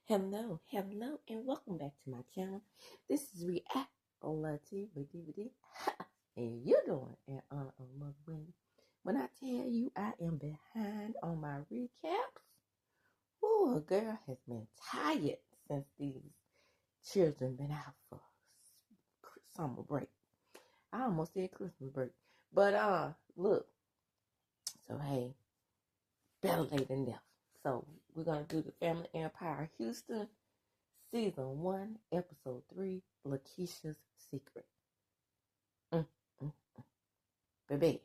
Hello, and welcome back to my channel. This is Reality with DVD, and you're doing an honor of Mother Wendy. When I tell you I am behind on my recaps, a girl has been tired since these children been out for summer break. I almost said Christmas break, but look. So hey, better late than never. So we're gonna do the Family Empire Houston. Season 1, Episode 3, Lakeshia'S Secret. Mm, mm, mm. Baby,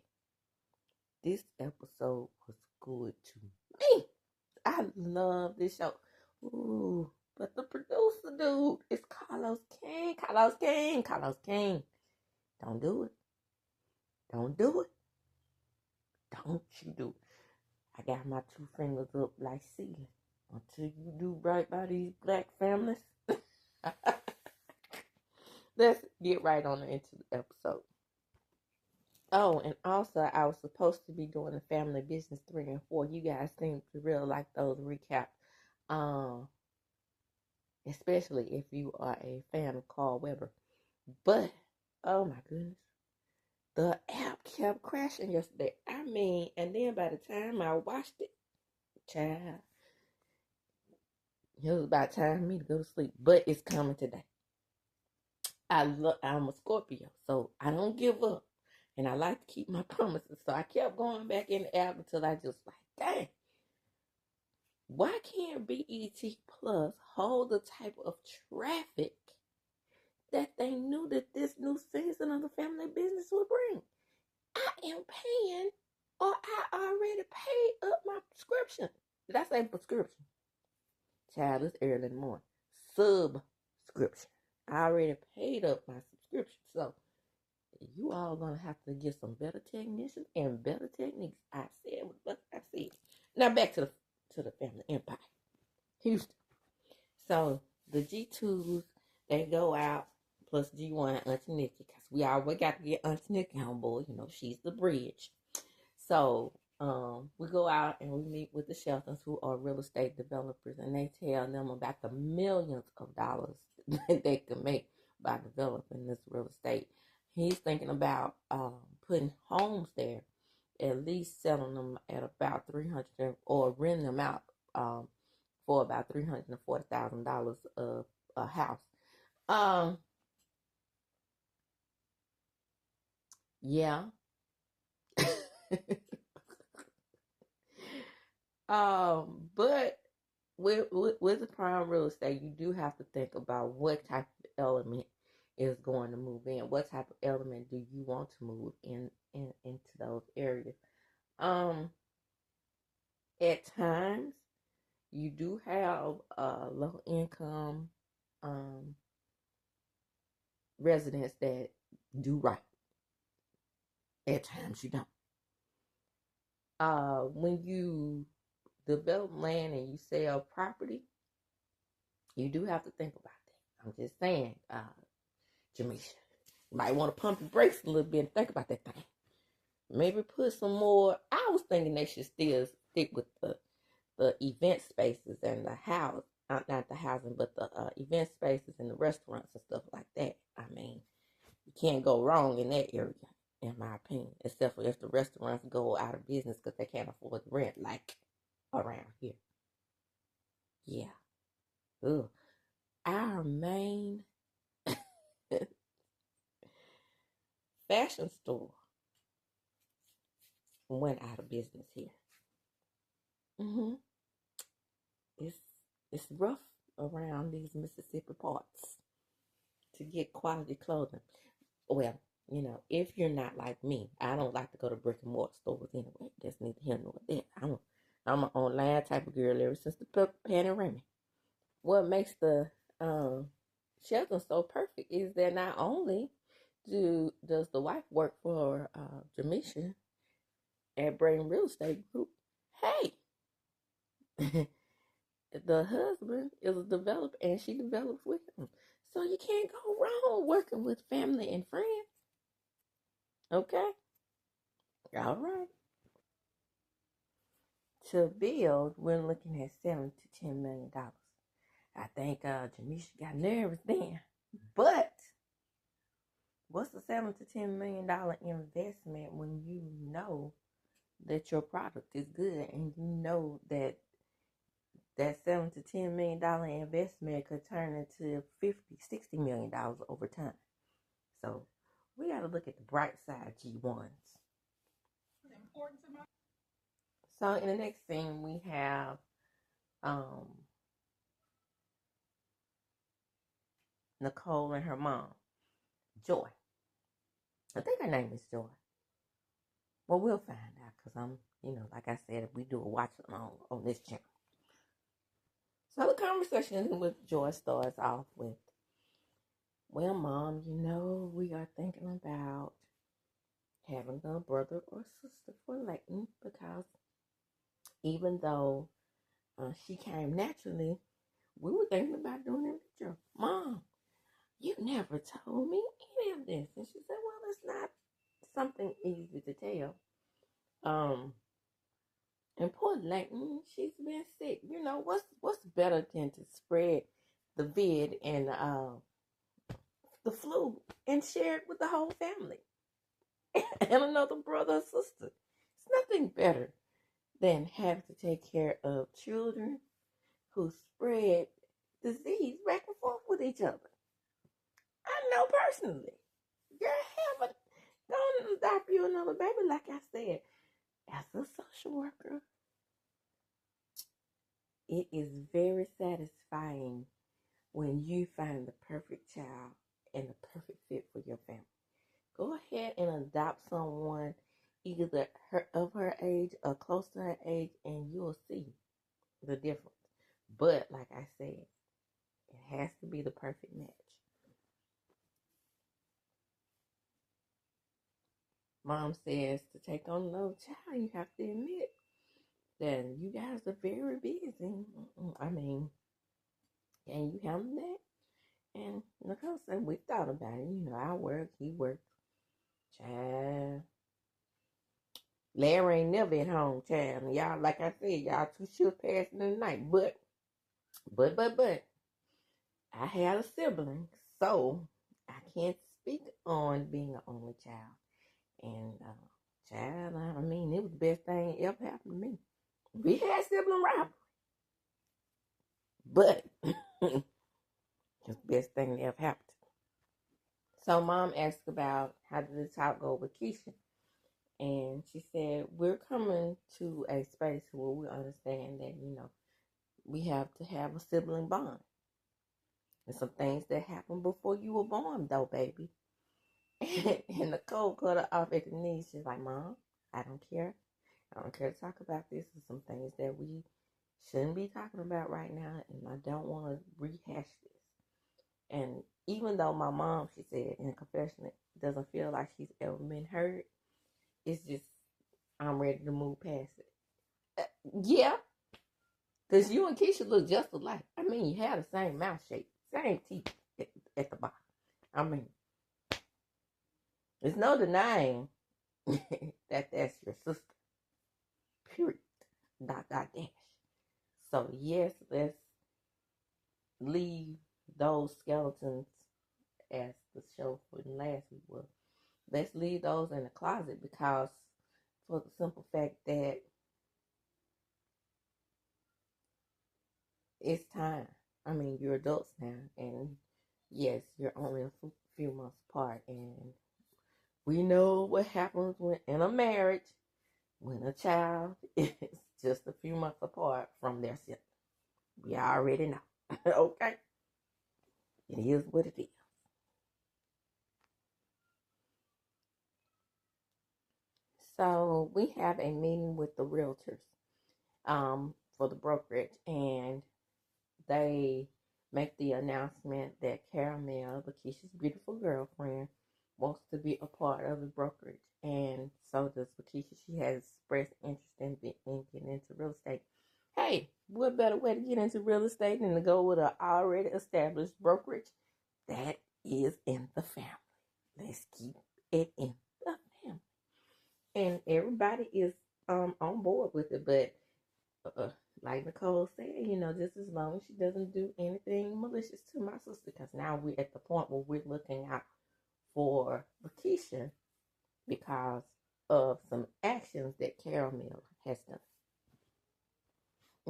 this episode was good to me. I love this show. Ooh, but the producer dude is Carlos King. Carlos King. Don't do it. Don't do it. Don't you do it. I got my 2 fingers up like ceiling. Until you do right by these black families. Let's get right on into the episode. Oh, and also I was supposed to be doing the Family Business 3 and 4. You guys seem to really like those recaps. Especially if you are a fan of Carl Weber. But, oh my goodness. The app kept crashing yesterday. I mean, and then by the time I watched it, child, it was about time for me to go to sleep. But it's coming today. I'm a Scorpio, so I don't give up. And I like to keep my promises. So I kept going back in the app until I just like, dang. Why can't BET Plus hold the type of traffic that they knew that this new season of the Family Business would bring? I am paying, or I already paid up my subscription. Did I say prescription? Child, it's early in the morning. Subscription. I already paid up my subscription. So you all gonna have to get some better technicians and better techniques. I said what I said. Now back to the Family Empire, Houston. So the G2s, they go out plus G1 and Auntie Nikki, because we always got to get Auntie Nikki on board. You know, she's the bridge. So we go out and we meet with the Sheltons, who are real estate developers, and they tell them about the millions of dollars that they can make by developing this real estate. He's thinking about putting homes there, at least selling them at about 300, or renting them out for about $340,000 a house. Yeah. But with the prime real estate, you do have to think about what type of element is going to move in. What type of element do you want to move into those areas? At times you do have low income residents that do right. At times you don't. When you develop land and you sell property, you do have to think about that. I'm just saying, Jamisha, you might want to pump your brakes a little bit and think about that thing. Maybe put some more. I was thinking they should still stick with the event spaces and the house, not the housing, but the event spaces and the restaurants and stuff like that. I mean, you can't go wrong in that area, in my opinion, except for if the restaurants go out of business because they can't afford the rent, like around here. Yeah. Ugh. Our main fashion store went out of business here. It's it's rough around these Mississippi parts to get quality clothing. Well, you know, if you're not like me, I don't like to go to brick and mortar stores anyway. That's neither here nor there. I'm an online type of girl ever since the panorama. What makes the Shelton so perfect is that not only does the wife work for Jamisha at Braden Real Estate Group, hey, the husband is a developer and she develops with him. So you can't go wrong working with family and friends. Okay? All right. To build, we're looking at $7 to $10 million. I think Janisha got nervous then. But what's the $7 to $10 million investment when you know that your product is good and you know that $7 to $10 million investment could turn into $50, $60 million over time? So we got to look at the bright side, G1s. So in the next scene, we have Nicole and her mom, Joy. I think her name is Joy. Well, we'll find out because I'm, like I said, we do a watch along on this channel. So the conversation with Joy starts off with, well, Mom, we are thinking about having a brother or sister for Layton because even though she came naturally, we were thinking about doing it with you. Mom, you never told me any of this. And she said, well, it's not something easy to tell. And poor Layton, she's been sick. What's better than to spread the vid and the flu and share it with the whole family and another brother or sister? It's nothing better than having to take care of children who spread disease back and forth with each other. I know personally. Girl, have a don't adopt you another baby, like I said. As a social worker, it is very satisfying when you find the perfect child and the perfect fit for your family. Go ahead and adopt someone either of her age or close to her age, and you'll see the difference. But like I said, it has to be the perfect match. Mom says to take on another child, you have to admit that you guys are very busy. I mean, can you handle that? And Nicole said, we thought about it. I work, he works. Child. Larry ain't never at home, child. And y'all, like I said, y'all 2 shifts passing in the night. But, I had a sibling, so I can't speak on being an only child. And, child, I mean, it was the best thing that ever happened to me. We had sibling rivalry. But, it's the best thing that ever happened. So, Mom asked about how did the talk go with Keisha. And she said, we're coming to a space where we understand that, we have to have a sibling bond. And some things that happened before you were born, though, baby. And Nicole cut her off at the knees. She's like, Mom, I don't care. I don't care to talk about this. There's some things that we shouldn't be talking about right now, and I don't want to rehash this. And even though my mom, she said in a confession, doesn't feel like she's ever been hurt, it's just, I'm ready to move past it. Yeah, because you and Keisha look just alike. I mean, you have the same mouth shape, same teeth at the bottom. I mean, there's no denying that that's your sister. Period. ... dash. So, yes, let's leave those skeletons, as the show for last week was. Let's leave those in the closet because, for the simple fact that it's time. I mean, you're adults now, and yes, you're only a few months apart, and we know what happens when in a marriage when a child is just a few months apart from their sibling. We already know. Okay? It is what it is. So we have a meeting with the realtors for the brokerage, and they make the announcement that Caramel, Lakeisha's beautiful girlfriend, wants to be a part of the brokerage. And so does Lakeisha. She has expressed interest in getting into real estate. Hey, what better way to get into real estate than to go with an already established brokerage that is in the family? Let's keep it in the family. And everybody is on board with it, but like Nicole said, just as long as she doesn't do anything malicious to my sister, because now we're at the point where we're looking out for Lakeisha because of some actions that Caramel has done.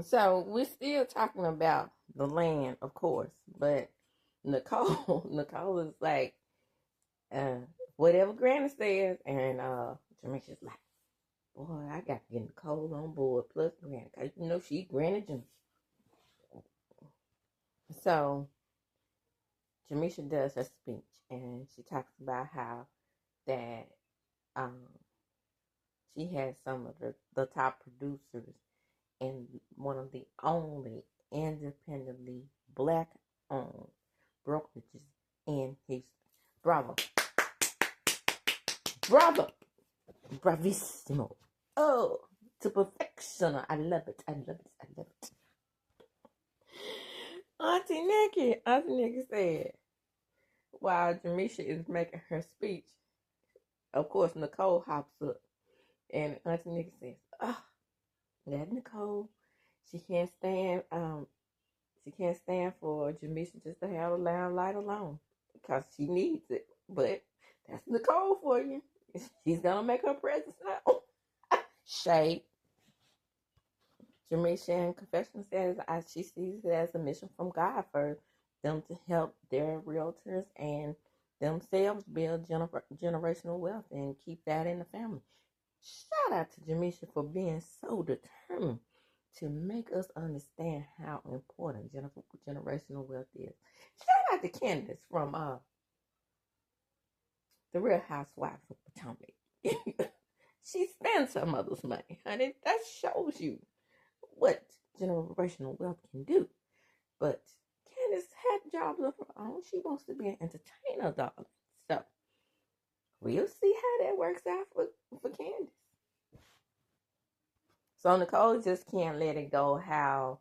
So we're still talking about the land, of course, but Nicole is like, uh, whatever Granny says, and Jamisha's like, boy, I got to get Nicole on board plus Granny, because she Granny Jamisha. So Jamisha does her speech, and she talks about how that um, she has some of the top producers and one of the only independently black-owned brokerages in Houston. Bravo. Bravo. Bravissimo. Oh, to perfection. I love it. I love it. I love it. Auntie Nikki said, while Jamisha is making her speech, of course, Nicole hops up. And Auntie Nikki says, oh, that Nicole, she can't stand for Jamisha just to have a loud light alone because she needs it. But that's Nicole for you. She's gonna make her presence known. Shade. Jamisha in confession says she sees it as a mission from God for them to help their realtors and themselves build generational wealth and keep that in the family. Shout out to Jamisha for being so determined to make us understand how important generational wealth is. Shout out to Candace from the Real Housewives of Potomac. She spends her mother's money, honey. That shows you what generational wealth can do. But Candace had jobs of her own. She wants to be an entertainer, darling. So we'll see how that works out for Candace. So Nicole just can't let it go how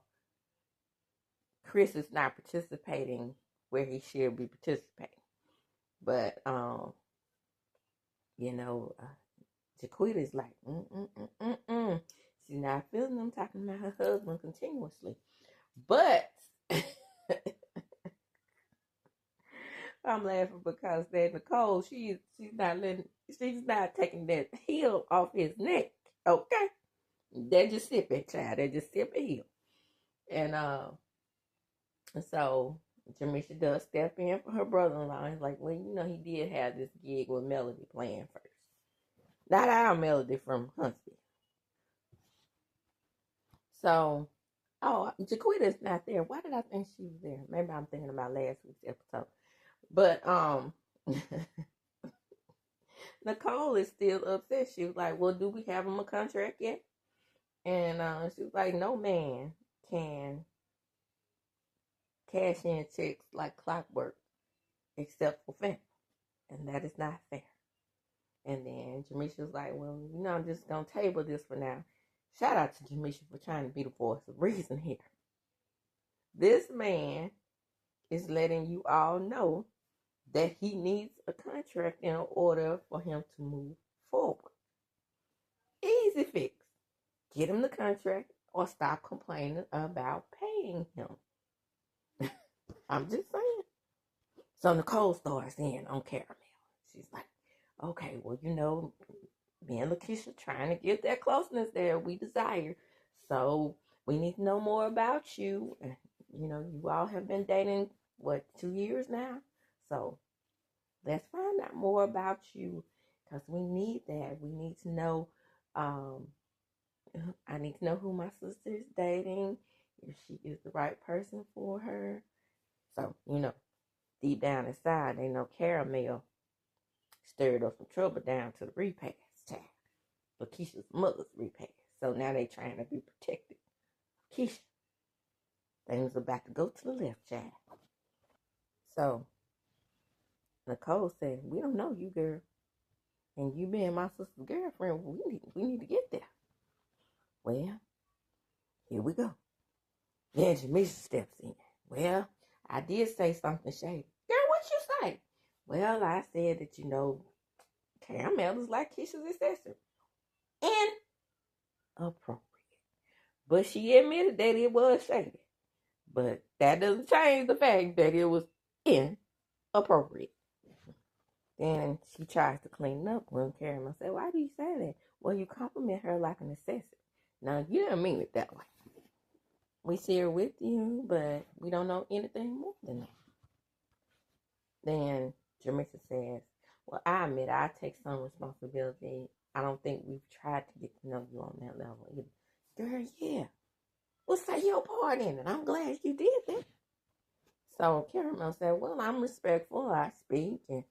Chris is not participating where he should be participating. But, Jaquita's like, She's not feeling them talking about her husband continuously. But I'm laughing because that Nicole, she's not taking that heel off his neck. Okay. They're just sipping, child. They're just sipping heel. And so Jamisha does step in for her brother-in-law. He's like, well, he did have this gig with Melody playing first. Not our Melody from Huntsville. So, Jaquita's not there. Why did I think she was there? Maybe I'm thinking about last week's episode. But Nicole is still upset. She was like, well, do we have him a contract yet? And she was like, no man can cash in checks like clockwork except for family. And that is not fair. And then Jamisha was like, well, I'm just going to table this for now. Shout out to Jamisha for trying to be the voice of reason here. This man is letting you all know that he needs a contract in order for him to move forward. Easy fix. Get him the contract or stop complaining about paying him. I'm just saying. So Nicole starts in on Caramel. She's like, okay, well, me and Lakeisha trying to get that closeness there we desire. So we need to know more about you. You all have been dating, 2 years now? So let's find out more about you because we need that. We need to know, I need to know who my sister is dating, if she is the right person for her. So, deep down inside, they know Caramel stirred up some trouble down to the repast child. Lakeisha's mother's repast. So now they trying to be protected. Keisha, things about to go to the left, child. So Nicole said, we don't know you, girl. And you being my sister's girlfriend, we need to get there. Well, here we go. Then Jamisha steps in. Well, I did say something shady. Girl, what you say? Well, I said that, Caramel is like Keisha's accessory. Inappropriate. But she admitted that it was shady. But that doesn't change the fact that it was inappropriate. Then she tries to clean up when Caramel said, "Why do you say that?" "Well, you compliment her like a necessity." Now, you didn't mean it that way. We see her with you, but we don't know anything more than that. Then Jamaica says, "Well, I admit I take some responsibility. I don't think we've tried to get to know you on that level either." "Girl, yeah. Well, say your part in it. I'm glad you did that." So Caramel said, "Well, I'm respectful. I speak. And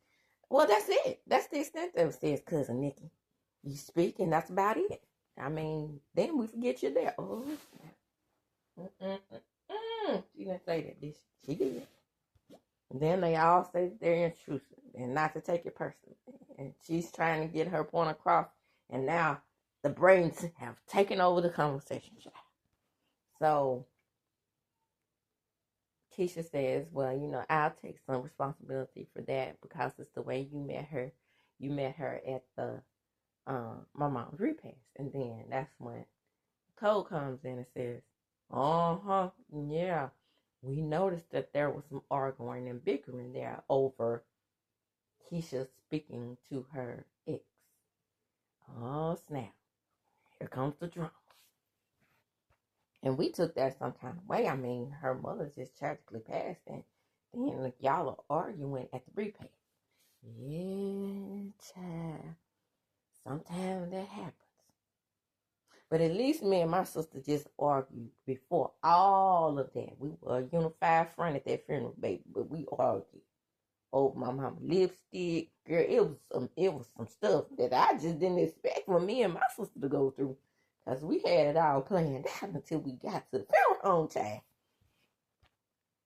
well, that's it. That's the extent of it," says Cousin Nikki. "You speak, and that's about it. I mean, then we forget you're there." Oh, she didn't say that, did she? She did. And then they all say that they're intrusive and not to take it personally. And she's trying to get her point across, and now the brains have taken over the conversation. So Keisha says, "Well, I'll take some responsibility for that because it's the way you met her. You met her at the my mom's repast." And then that's when Cole comes in and says, yeah, we noticed that there was some arguing and bickering there over Keisha speaking to her ex. Oh, snap. Here comes the drama. And we took that some kind of way. I mean, her mother just tragically passed, and then y'all are arguing at the repast. Yeah, child. Sometimes that happens. But at least me and my sister just argued before all of that. We were a unified front at that funeral, baby, but we argued over my mama lipstick. Girl, it was some stuff that I just didn't expect for me and my sister to go through. Because we had it all planned out until we got to the funeral home time.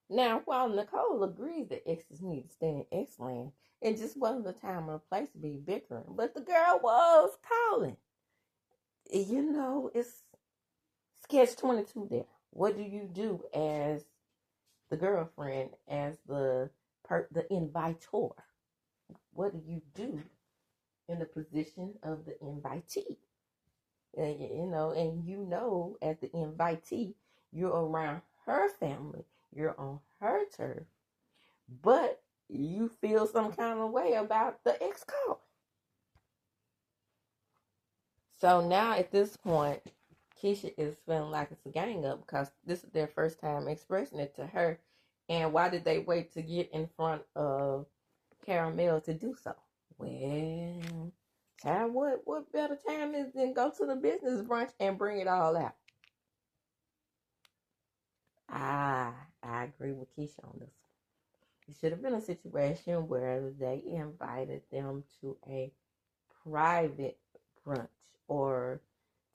Now, while Nicole agrees that exes need to stay in X-Land, it just wasn't the time or the place to be bickering. But the girl was calling. It's sketch 22 there. What do you do as the girlfriend, as the inviter? What do you do in the position of the invitee? And as the invitee, you're around her family, you're on her turf, but you feel some kind of way about the ex-call. So now at this point, Keisha is feeling like it's a gang up because this is their first time expressing it to her. And why did they wait to get in front of Caramel to do so? Well, child, what better time is than go to the business brunch and bring it all out? I agree with Keisha on this. It should have been a situation where they invited them to a private brunch or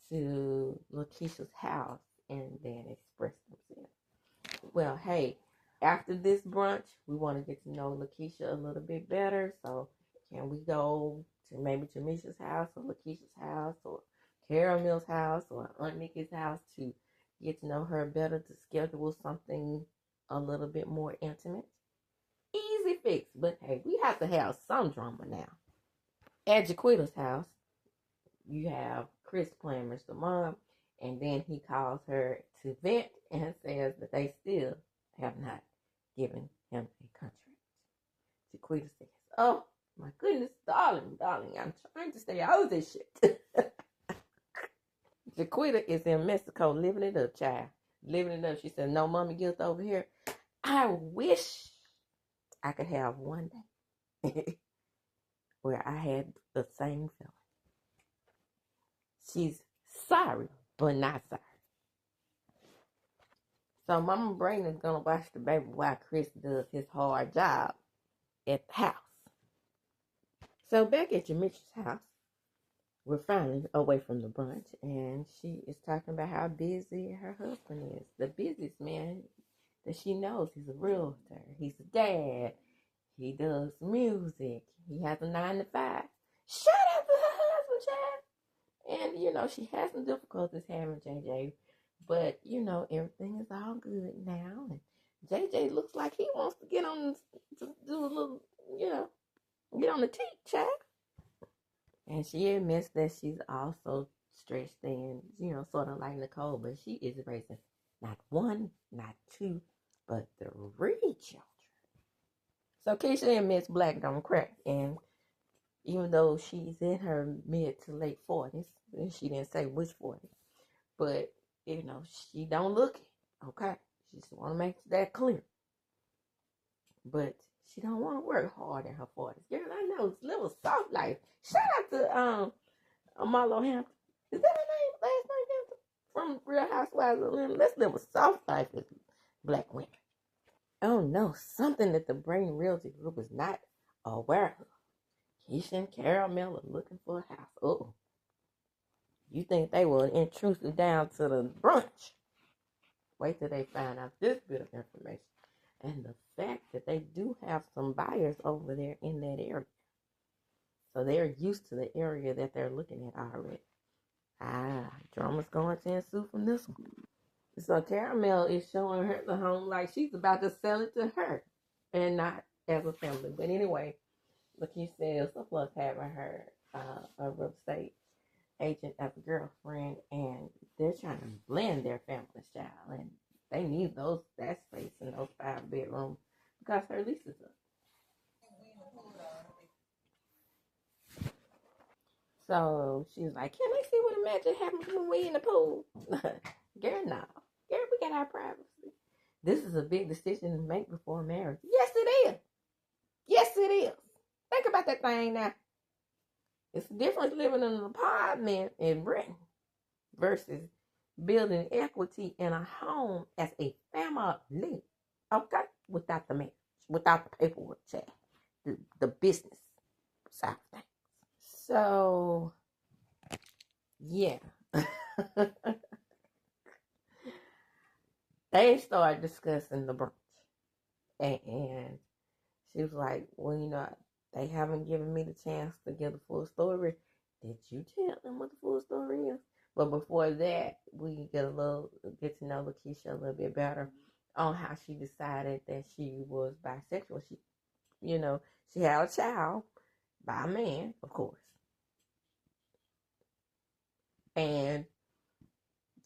to Lakeisha's house and then express themselves. Well, hey, after this brunch, we want to get to know Lakeisha a little bit better. So can we go to maybe Jamisha's house or Lakeisha's house or Caramel's house or Aunt Nikki's house to get to know her better, to schedule something a little bit more intimate? Easy fix. But hey, we have to have some drama now. At Jaquita's house, you have Chris playing Mr. Mom, and then he calls her to vent and says that they still have not given him a contract. Jaquita says, "Oh, my goodness, darling, I'm trying to stay out of this shit." Jaquita is in Mexico living it up, child. Living it up. She said, "No mommy guilt over here. I wish I could have one day where I had the same feeling." She's sorry, but not sorry. So Mama Brain is going to watch the baby while Chris does his hard job at the house. So back at Jamisha's house, we're finally away from the brunch, and she is talking about how busy her husband is. The busiest man that she knows. He's a realtor. He's a dad. He does music. He has a 9-to-5. Shut up for her husband, child. And, she has some difficulties having JJ. But, everything is all good now. And JJ looks like he wants to get on, to do a little, get on the teeth, child. And she admits that she's also stretch thin, sort of like Nicole, but she is raising not one, not two, but three children. So Keisha and Miss Black don't crack, and even though she's in her mid to late 40s, and she didn't say which 40s, but she don't look it. Okay, she just want to make that clear. But she don't want to work hard in her 40s. Girl, I know it's a little soft life. Shout out to Marlo Hampton. Is that her name? Last name Hampton? From Real Housewives of Atlanta. Let's live a soft life as Black women. Oh no, something that the Brain Realty Group is not aware of. Keisha and Caramel are looking for a house. Oh, you think they will intrusive down to the brunch? Wait till they find out this bit of information. And the fact that they do have some buyers over there in that area. So they're used to the area that they're looking at already. Drama's going to ensue from this one. So Caramel is showing her the home like she's about to sell it to her and not as a family. But anyway, Lakeisha says plus having her a real estate agent as a girlfriend, and they're trying to blend their family style, and they need that space in those 5 bedrooms because her lease is up. So she's like, "Can I see what the magic happens when we in the pool?" Girl, no. Girl, we got our privacy. This is a big decision to make before marriage. Yes, it is. Yes, it is. Think about that thing now. It's the difference living in an apartment in Britain versus building equity in a home as a family. Okay? Without the marriage, without the paperwork check, the business side of things. So, yeah. They started discussing the brunch. And she was like, well, they haven't given me the chance to get the full story. Did you tell them what the full story is? But before that, we get to know Lakeisha a little bit better on how she decided that she was bisexual. She had a child by a man, of course. And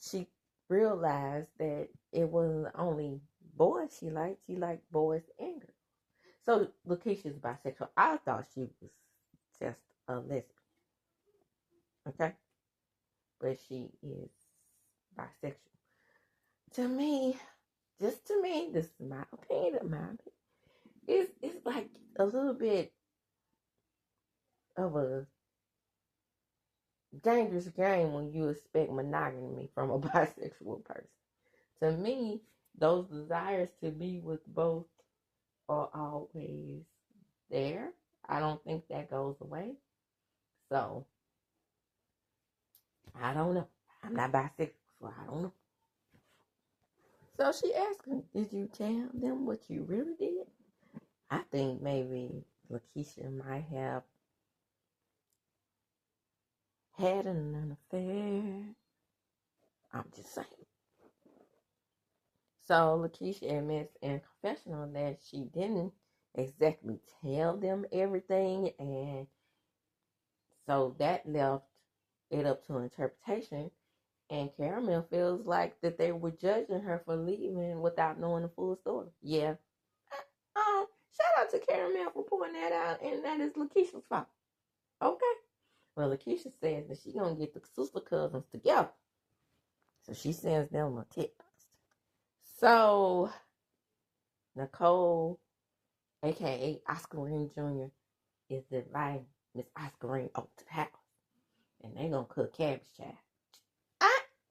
she realized that it wasn't only boys she liked boys and girls. So Lakeisha's bisexual. I thought she was just a lesbian. Okay? But she is bisexual. To me, this is my opinion. It's like a little bit of a dangerous game when you expect monogamy from a bisexual person. To me, those desires to be with both are always there. I don't think that goes away. So, I don't know. I'm not bisexual, so I don't know. So she asked him, did you tell them what you really did? I think maybe Lakeisha might have had an affair. I'm just saying. So Lakeisha admits in confessional that she didn't exactly tell them everything, and so that left it up to interpretation. And Caramel feels like that they were judging her for leaving without knowing the full story. Yeah. Shout out to Caramel for pointing that out, and that is Lakeisha's fault. Okay. Well, Lakeisha says that she's going to get the sister cousins together. So she sends them a text. So, Nicole, a.k.a. Oscar Green Jr., is inviting Miss Oscar Green over to the house. And they're going to cook cabbage child.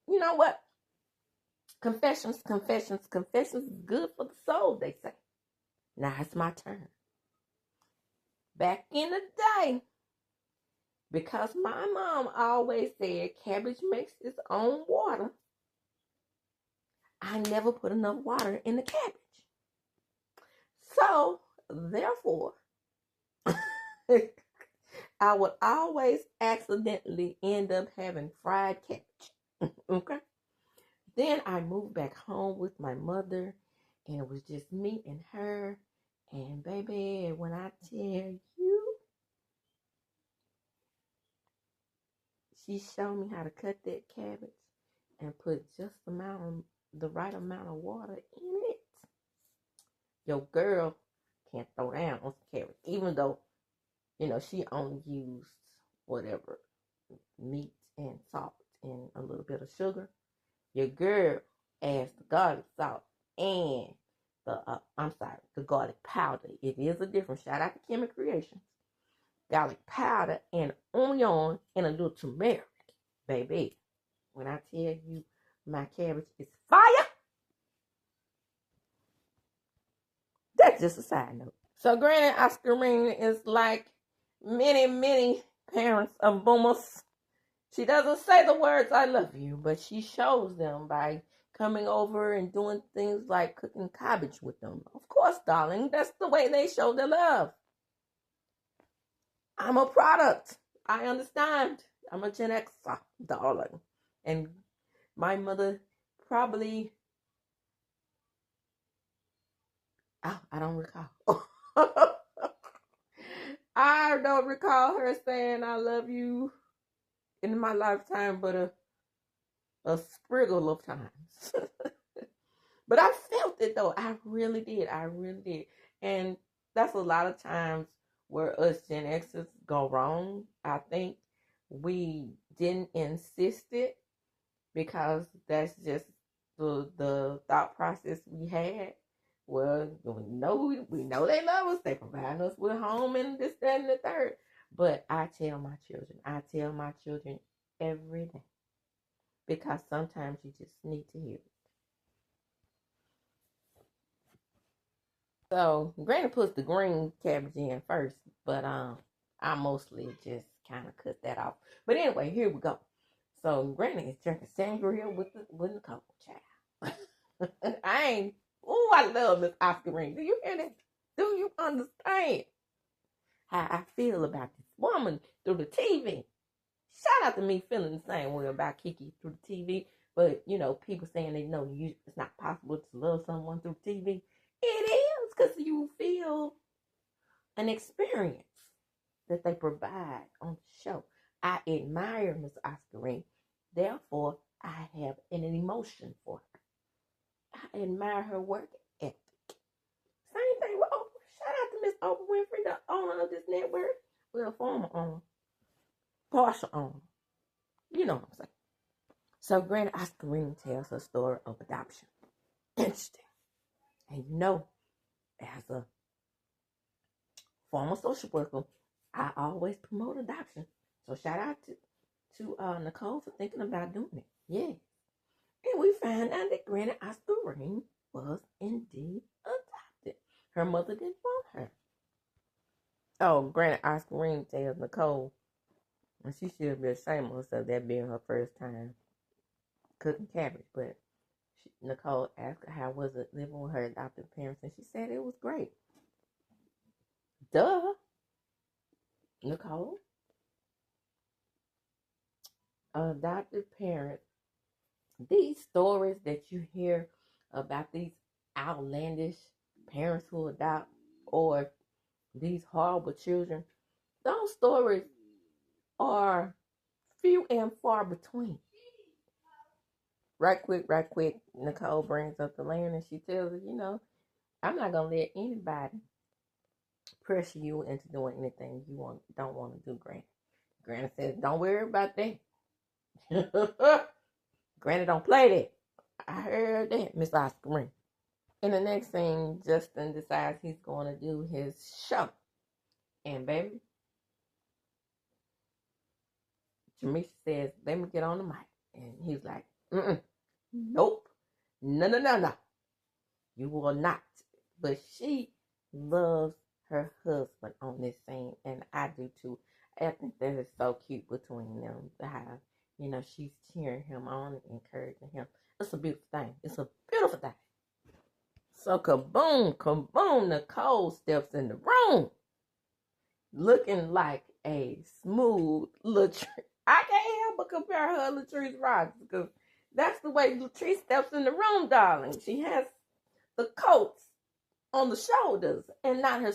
You know what? Confessions is good for the soul, they say. Now it's my turn. Back in the day, because my mom always said cabbage makes its own water, I never put enough water in the cabbage. So, therefore, I would always accidentally end up having fried cabbage. Okay? Then I moved back home with my mother, and it was just me and her. And baby, when I tell you, She showed me how to cut that cabbage and put just the right amount of water in it. Your girl can't throw down on some cabbage, even though, she only used whatever, meat and salt and a little bit of sugar. Your girl adds the garlic salt and the garlic powder. It is a difference. Shout out to Kimmy Creations. Garlic powder and onion and a little turmeric. Baby, when I tell you my cabbage is fire, that's just a side note. So Granny Oscarine is like many, many parents of boomers. She doesn't say the words "I love you," but she shows them by coming over and doing things like cooking cabbage with them. Of course, darling, that's the way they show their love. I'm a product. I understand. I'm a Gen Xer, darling. And my mother probably, I don't recall. I don't recall her saying "I love you" in my lifetime, but a spriggle of times. But I felt it though. I really did. And that's a lot of times where us Gen Xers go wrong. I think we didn't insist it because that's just the thought process we had. Well, we know they love us. They provide us with a home and this, that, and the third. But I tell my children every day, because sometimes you just need to hear it. So Granny puts the green cabbage in first, but I mostly just kind of cut that off. But anyway, here we go. So Granny is drinking sangria with the cocoa, child. I love Miss Oscarine. Do you hear that? Do you understand how I feel about this woman through the TV? Shout out to me feeling the same way about Kiki through the TV. But, people saying they know it's not possible to love someone through TV. It is, because you feel an experience that they provide on the show. I admire Miss Oscarine. Therefore, I have an emotion for her. I admire her work ethic. Same thing with Oprah. Shout out to Miss Oprah Winfrey, the owner of this network. Well, former owner. Partial owner. You know what I'm saying. So Granny Oscarine tells her story of adoption. Interesting. And as a former social worker, I always promote adoption. So shout out to Nicole for thinking about doing it. Yeah. And we found out that Granny Oscarine was indeed adopted. Her mother didn't want her. Oh, Granny Oscarine tells Nicole, and she should be ashamed of herself, that being her first time cooking cabbage. But Nicole asked her how was it living with her adopted parents, and she said it was great. Duh. Nicole. Adopted parent. These stories that you hear about these outlandish parents who adopt, or these horrible children, those stories are few and far between. Right quick, Nicole brings up the land and she tells her, I'm not going to let anybody pressure you into doing anything you don't want to do, Granny. Granny says, don't worry about that. Granny don't play that. I heard that, Miss Oscarine. And the next thing, Justin decides he's going to do his show. And baby, Jamisha says, let me get on the mic. And he's like, nope. No. You will not. But she loves her husband on this scene, and I do too. I think that is so cute between them. How, she's cheering him on and encouraging him. It's a beautiful thing. It's a beautiful thing. So kaboom, Nicole steps in the room looking like a smooth Latrice. I can't help but compare her to Latrice Rogers, because that's the way Latrice steps in the room, darling. She has the coats on the shoulders and not her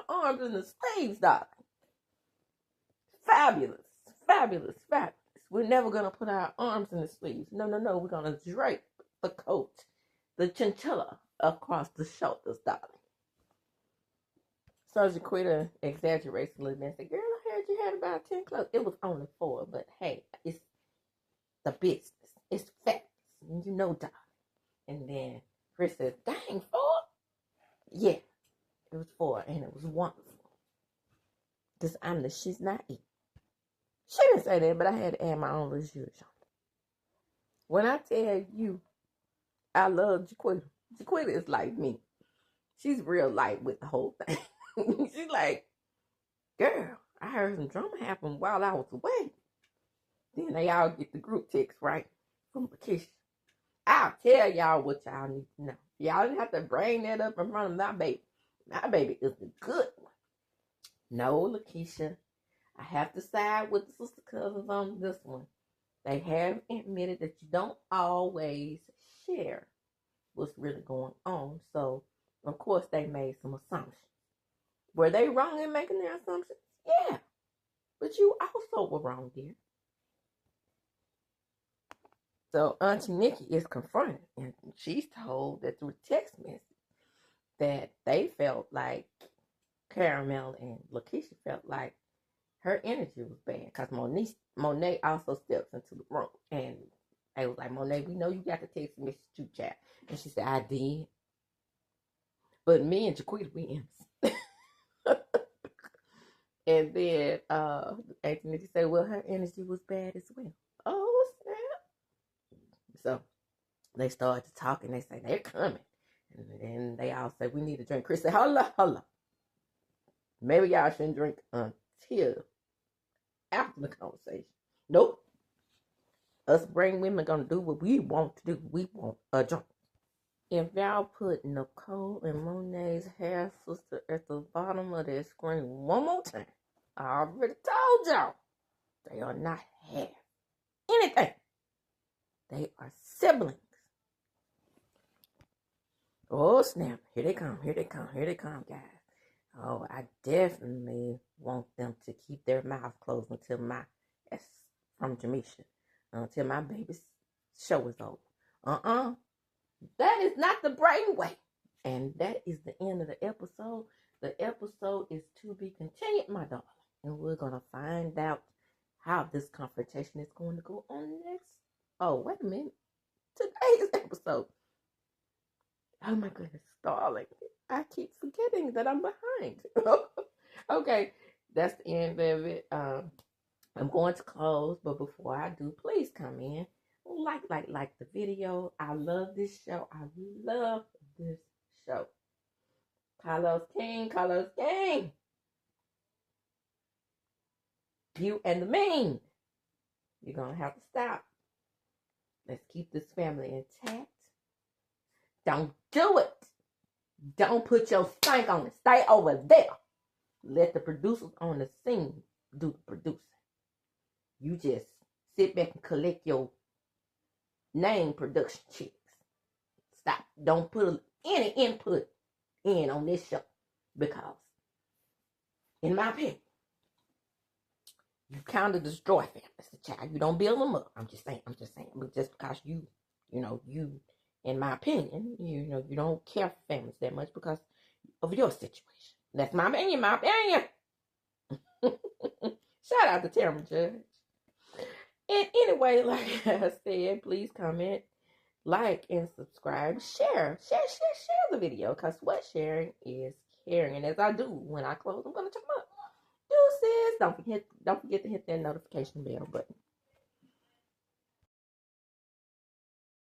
arms in the sleeves, darling. Fabulous. We're never going to put our arms in the sleeves. No. We're going to drape the coat, the chinchilla across the shoulders, darling. So Jaquita exaggerates a little bit and said, girl, I heard you had about 10 clothes. It was only 4, but hey, it's the business. It's facts. You know, darling. And then Chris says, dang, 4? Yeah, it was 4, and it was wonderful. Because I'm the she's not eating. She didn't say that, but I had to add my own little zhuzh on it. When I tell you I love Jaquita, Jaquita is like me. She's real light with the whole thing. She's like, girl, I heard some drama happen while I was away. Then they all get the group text, right? From Lakeisha. I'll tell y'all what y'all need to know. Y'all didn't have to bring that up in front of my baby. My baby is the good one. No, Lakeisha, I have to side with the sister cousins on this one. They have admitted that you don't always share what's really going on. So, of course, they made some assumptions. Were they wrong in making their assumptions? Yeah. But you also were wrong, dear. So Auntie Nikki is confronted, and she's told that through text message that they felt like Caramel and Lakeisha felt like her energy was bad because Monet also steps into the room, and they was like, Monet, we know you got the text message too, chat. And she said, I did. But me and Jaquita, we innocent. And then Auntie Nikki said, well, her energy was bad as well. Oh, snap. So they started to talk, and they say, they're coming. And then they all say, we need a drink. Chris said, hold. Maybe y'all shouldn't drink until after the conversation. Nope. Us brain women gonna do what we want to do. We want a drink. If y'all put Nicole and Monet's half sister at the bottom of their screen one more time, I already told y'all they are not half anything. They are siblings. Oh snap! Here they come! Here they come! Here they come, guys! Oh, I definitely want them to keep their mouth closed until that's from Jamisha, until my baby's show is over. That is not the brain way. And that is the end of the episode. The episode is to be continued, my darling. And we're going to find out how this confrontation is going to go on next. Oh, wait a minute. Today's episode. Oh my goodness, darling. I keep forgetting that I'm behind. Okay, that's the end of it. I'm going to close, but before I do, please come in. Like the video. I love this show. I love this show. Carlos King. You and the mean. You're going to have to stop. Let's keep this family intact. Don't do it. Don't put your stank on it. Stay over there. Let the producers on the scene do the producing. You just sit back and collect your name production checks. Stop. Don't put any input in on this show. Because, in my opinion, you kind of destroy families, child. You don't build them up. I'm just saying. But just because you, in my opinion, you don't care for families that much because of your situation. That's my opinion. Shout out to Tamara Judge. And anyway, like I said, please comment, like, and subscribe. Share the video. Because what sharing is caring. And as I do when I close, I'm going to check them up. Deuces. Don't forget to hit that notification bell button.